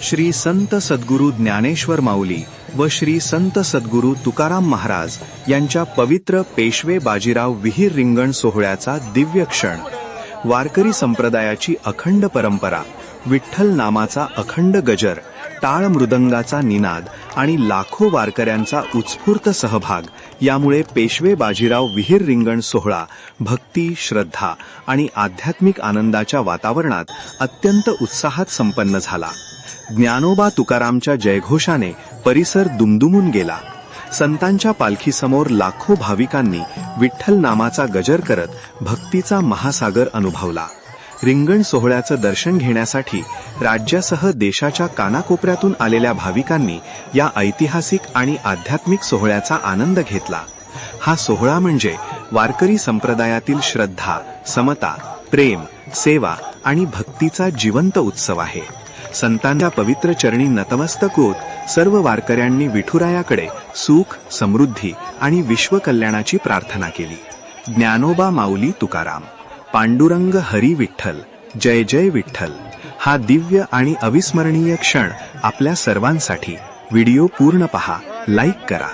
श्री संत सद्गुरू ज्ञानेश्वर माऊली व श्री संत सद्गुरू तुकाराम महाराज यांच्या पवित्र पेशवे बाजीराव विहीर रिंगण सोहळ्याचा दिव्य क्षण। वारकरी संप्रदायाची अखंड परंपरा, विठ्ठल नामाचा अखंड गजर, टाळ मृदंगाचा निनाद आणि लाखो वारकऱ्यांचा उत्स्फूर्त सहभाग यामुळे पेशवे बाजीराव विहीर रिंगण सोहळा भक्ती, श्रद्धा आणि आध्यात्मिक आनंदाच्या वातावरणात अत्यंत उत्साहात संपन्न झाला। ज्ञानोबा तुकारामच्या जयघोषाने परिसर दुमदुमून गेला। संतांच्या पालखीसमोर लाखो भाविकांनी विठ्ठल नामाचा गजर करत भक्तीचा महासागर अनुभवला। रिंगण सोहळ्याचं दर्शन घेण्यासाठी राज्यासह देशाच्या कानाकोपऱ्यातून आलेल्या भाविकांनी या ऐतिहासिक आणि आध्यात्मिक सोहळ्याचा आनंद घेतला। हा सोहळा म्हणजे वारकरी संप्रदायातील श्रद्धा, समता, प्रेम, सेवा आणि भक्तीचा जिवंत उत्सव आहे। संतांच्या पवित्र चरणी नतमस्तक होत सर्व वारकऱ्यांनी विठुरायाकडे सुख, समृद्धी आणि विश्वकल्याणाची प्रार्थना केली। ज्ञानोबा माऊली तुकाराम, पांडुरंग हरी विठ्ठल, जय जय विठ्ठल। हा दिव्य आणि अविस्मरणीय क्षण आपल्या सर्वांसाठी। व्हिडिओ पूर्ण पहा, लाईक करा।